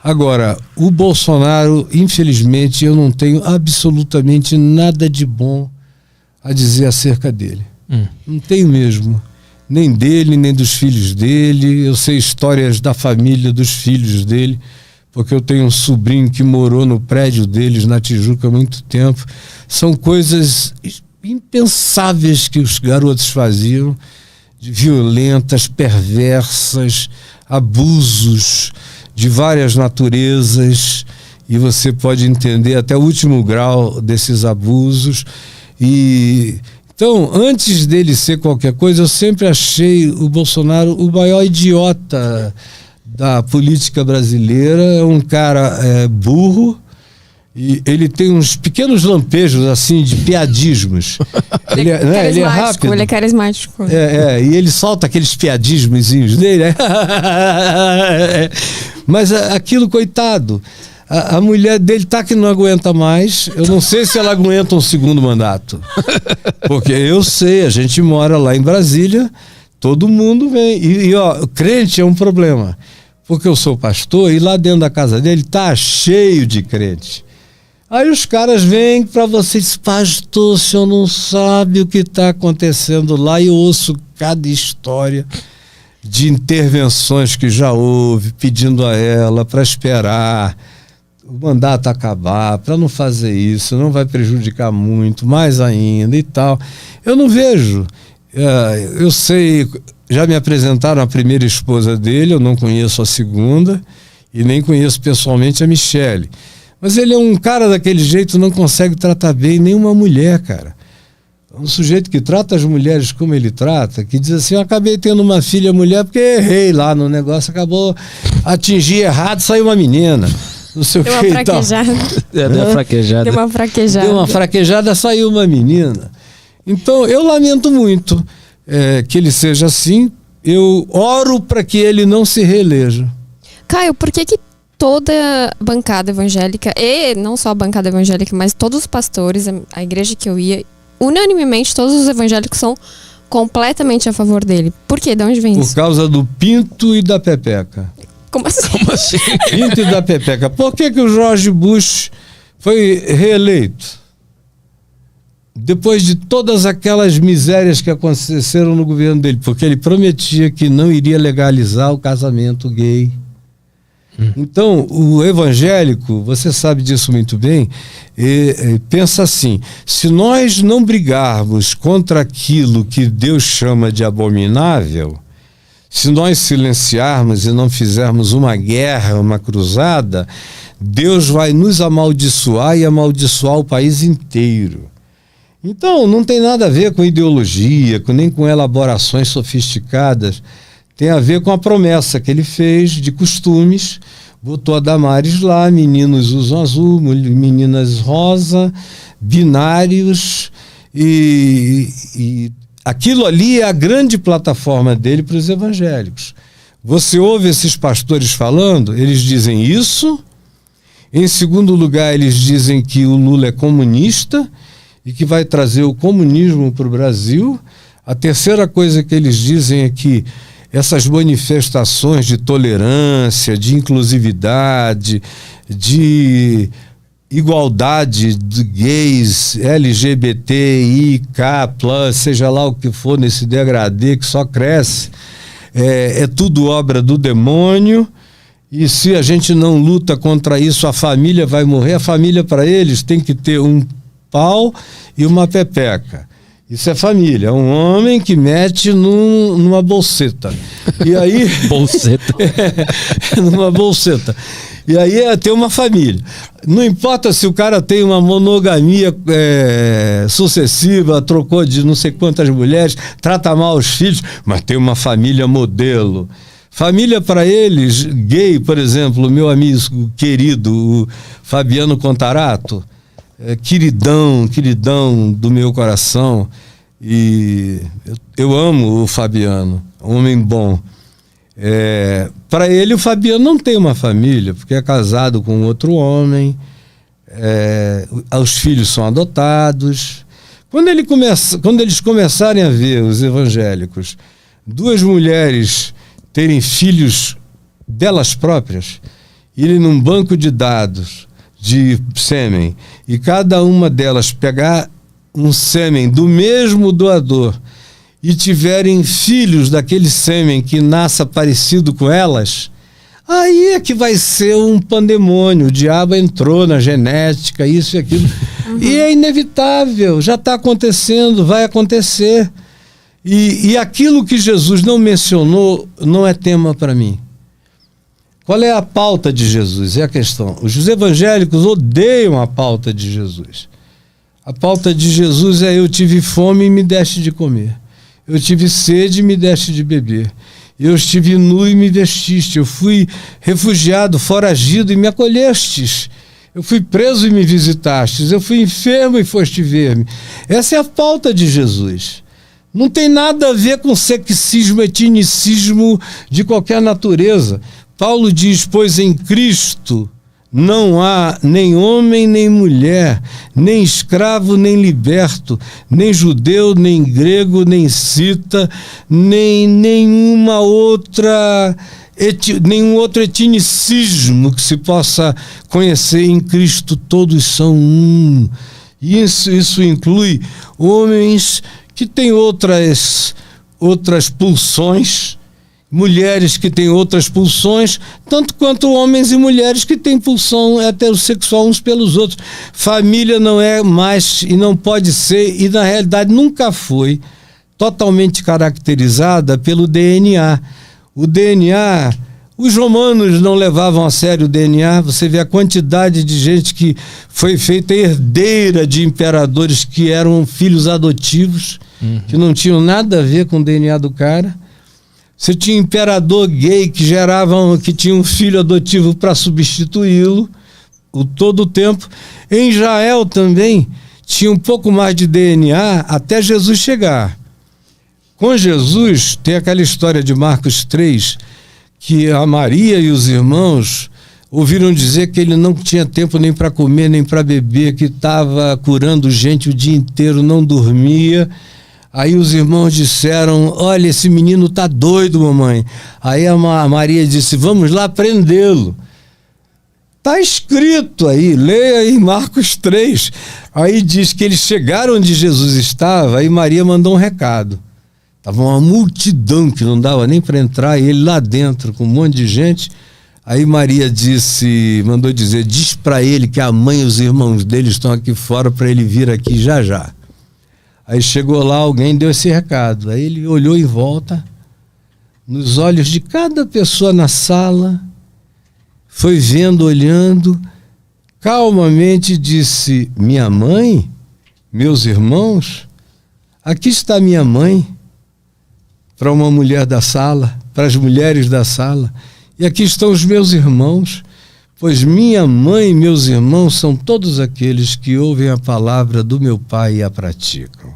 Agora, o Bolsonaro, infelizmente, eu não tenho absolutamente nada de bom a dizer acerca dele. Não tenho mesmo. Nem dele, nem dos filhos dele. Eu sei histórias da família, dos filhos dele, porque eu tenho um sobrinho que morou no prédio deles, na Tijuca, há muito tempo. São coisas impensáveis que os garotos faziam, violentas, perversas, abusos de várias naturezas, e você pode entender até o último grau desses abusos. E então, antes dele ser qualquer coisa, eu sempre achei o Bolsonaro o maior idiota da política brasileira. É um cara burro, e ele tem uns pequenos lampejos assim de piadismos. Ele é rápido. Ele é carismático. E ele solta aqueles piadismozinhos dele. Mas aquilo, coitado, a mulher dele tá que não aguenta mais. Eu não sei se ela aguenta um segundo mandato. Porque eu sei, a gente mora lá em Brasília, todo mundo vem. E crente é um problema. Porque eu sou pastor e lá dentro da casa dele tá cheio de crente. Aí os caras vêm para você e dizem: pastor, o senhor não sabe o que está acontecendo lá. E eu ouço cada história de intervenções que já houve, pedindo a ela para esperar o mandato acabar, para não fazer isso, não vai prejudicar muito, mais ainda e tal. Eu não vejo. Eu sei, já me apresentaram a primeira esposa dele, eu não conheço a segunda e nem conheço pessoalmente a Michele. Mas ele é um cara daquele jeito, não consegue tratar bem nenhuma mulher, cara. É um sujeito que trata as mulheres como ele trata, que diz assim: eu acabei tendo uma filha mulher porque errei lá no negócio, acabou, atingi errado, saiu uma menina. Não sei o que e tal. Deu uma fraquejada, saiu uma menina. Então, eu lamento muito que ele seja assim. Eu oro para que ele não se reeleja. Caio, por que toda a bancada evangélica, e não só a bancada evangélica, mas todos os pastores, a igreja que eu ia, unanimemente todos os evangélicos são completamente a favor dele? Por quê? De onde vem isso? Por causa do pinto e da pepeca. Como assim? Pinto e da pepeca. Por que o George Bush foi reeleito? Depois de todas aquelas misérias que aconteceram no governo dele, porque ele prometia que não iria legalizar o casamento gay. Então, o evangélico, você sabe disso muito bem, pensa assim: se nós não brigarmos contra aquilo que Deus chama de abominável, se nós silenciarmos e não fizermos uma guerra, uma cruzada, Deus vai nos amaldiçoar e amaldiçoar o país inteiro. Então, não tem nada a ver com ideologia, nem com elaborações sofisticadas. Tem a ver com a promessa que ele fez de costumes. Botou a Damares lá: meninos usam azul, meninas rosa, binários, e aquilo ali é a grande plataforma dele para os evangélicos. Você ouve esses pastores falando, eles dizem isso. Em segundo lugar, eles dizem que o Lula é comunista e que vai trazer o comunismo para o Brasil. A terceira coisa que eles dizem é que essas manifestações de tolerância, de inclusividade, de igualdade de gays, LGBTIK+, seja lá o que for nesse degradê que só cresce, é tudo obra do demônio. E se a gente não luta contra isso, a família vai morrer. A família, para eles, tem que ter um pau e uma pepeca. Isso é família, é um homem que mete numa bolseta. E aí... Bolseta. Numa bolseta. E aí é ter uma família. Não importa se o cara tem uma monogamia sucessiva, trocou de não sei quantas mulheres, trata mal os filhos, mas tem uma família modelo. Família para eles, gay, por exemplo, o meu amigo querido, o Fabiano Contarato, queridão do meu coração, e eu amo o Fabiano, um homem bom. Para ele, o Fabiano não tem uma família, porque é casado com outro homem, os filhos são adotados. Quando eles começarem a ver, os evangélicos, duas mulheres terem filhos delas próprias irem num banco de dados de sêmen e cada uma delas pegar um sêmen do mesmo doador e tiverem filhos daquele sêmen que nasça parecido com elas, aí é que vai ser um pandemônio. O diabo entrou na genética, isso e aquilo. E é inevitável, já está acontecendo, vai acontecer. E aquilo que Jesus não mencionou não é tema para mim. Qual é a pauta de Jesus? É a questão. Os evangélicos odeiam a pauta de Jesus. A pauta de Jesus é: eu tive fome e me deste de comer. Eu tive sede e me deste de beber. Eu estive nu e me vestiste. Eu fui refugiado, foragido e me acolhestes. Eu fui preso e me visitastes. Eu fui enfermo e foste ver-me. Essa é a pauta de Jesus. Não tem nada a ver com sexismo, etnicismo de qualquer natureza. Paulo diz: pois em Cristo não há nem homem nem mulher, nem escravo nem liberto, nem judeu nem grego, nem cita, nem nenhum outro etnicismo que se possa conhecer. Em Cristo todos são um. Isso inclui homens que têm outras pulsões, mulheres que têm outras pulsões, tanto quanto homens e mulheres que têm pulsão heterossexual uns pelos outros. Família não é mais e não pode ser, e na realidade nunca foi, totalmente caracterizada pelo DNA. O DNA, os romanos não levavam a sério o DNA. Você vê a quantidade de gente que foi feita herdeira de imperadores que eram filhos adotivos, que não tinham nada a ver com o DNA do cara. Você tinha imperador gay que tinha um filho adotivo para substituí-lo todo o tempo. Em Israel também tinha um pouco mais de DNA até Jesus chegar. Com Jesus, tem aquela história de Marcos 3, que a Maria e os irmãos ouviram dizer que ele não tinha tempo nem para comer, nem para beber, que estava curando gente o dia inteiro, não dormia. Aí os irmãos disseram: olha, esse menino tá doido, mamãe. Aí a Maria disse: vamos lá prendê-lo. Tá escrito aí, leia aí Marcos 3. Aí diz que eles chegaram onde Jesus estava, aí Maria mandou um recado. Tava uma multidão que não dava nem para entrar, e ele lá dentro com um monte de gente. Aí Maria mandou dizer: diz para ele que a mãe e os irmãos dele estão aqui fora para ele vir aqui já já. Aí chegou lá, alguém deu esse recado. Aí ele olhou em volta, nos olhos de cada pessoa na sala, foi vendo, olhando, calmamente disse: minha mãe? Meus irmãos? Aqui está minha mãe. Para uma mulher da sala, para as mulheres da sala. E aqui estão os meus irmãos, pois minha mãe e meus irmãos são todos aqueles que ouvem a palavra do meu Pai e a praticam.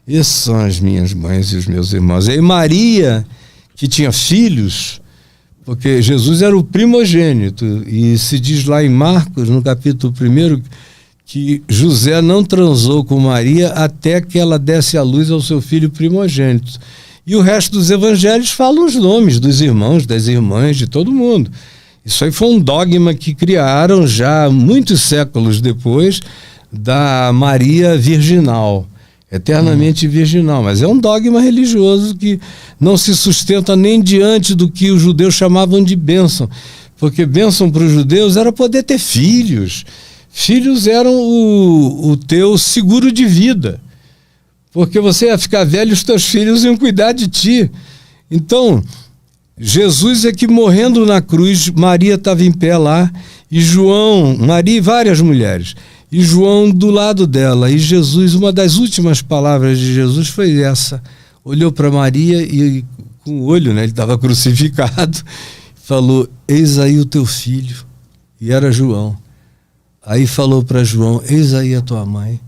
Esses são as minhas mães e os meus irmãos. E aí Maria, que tinha filhos, porque Jesus era o primogênito, e se diz lá em Marcos, no capítulo 1, que José não transou com Maria até que ela desse à luz ao seu filho primogênito. E o resto dos evangelhos falam os nomes dos irmãos, das irmãs, de todo mundo. Isso aí foi um dogma que criaram já muitos séculos depois da Maria virginal, eternamente virginal. Mas é um dogma religioso que não se sustenta nem diante do que os judeus chamavam de bênção. Porque bênção para os judeus era poder ter filhos. Filhos eram o teu seguro de vida. Porque você ia ficar velho e os teus filhos iam cuidar de ti. Então, Jesus é que morrendo na cruz, Maria estava em pé lá, e João, Maria e várias mulheres, e João do lado dela. E Jesus, uma das últimas palavras de Jesus foi essa. Olhou para Maria e com o olho, né, ele estava crucificado, falou: eis aí o teu filho. E era João. Aí falou para João: eis aí a tua mãe.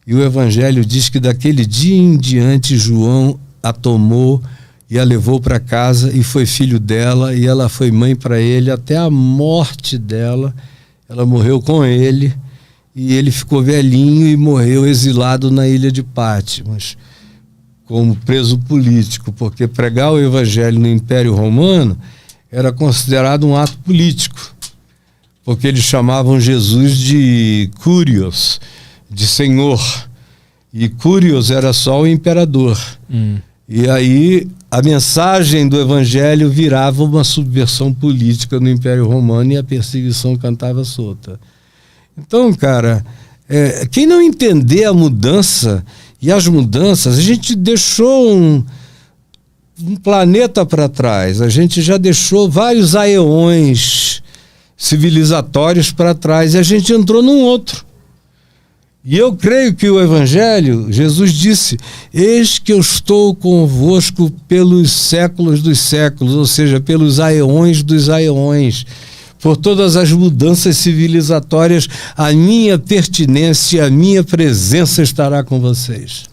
E o Evangelho diz que daquele dia em diante João a tomou e a levou para casa e foi filho dela, e ela foi mãe para ele até a morte dela. Ela morreu com ele e ele ficou velhinho e morreu exilado na ilha de Patmos como preso político, porque pregar o Evangelho no Império Romano era considerado um ato político. porque eles chamavam Jesus de Curios, de Senhor. E Curios era só o imperador. E aí a mensagem do evangelho virava uma subversão política no Império Romano e a perseguição cantava solta. Então, cara, quem não entender a mudança e as mudanças, a gente deixou um planeta para trás, a gente já deixou vários aeões civilizatórios para trás e a gente entrou num outro. E eu creio que o evangelho, Jesus disse, eis que eu estou convosco pelos séculos dos séculos, ou seja, pelos aeões dos aeões, por todas as mudanças civilizatórias, a minha pertinência, a minha presença estará com vocês.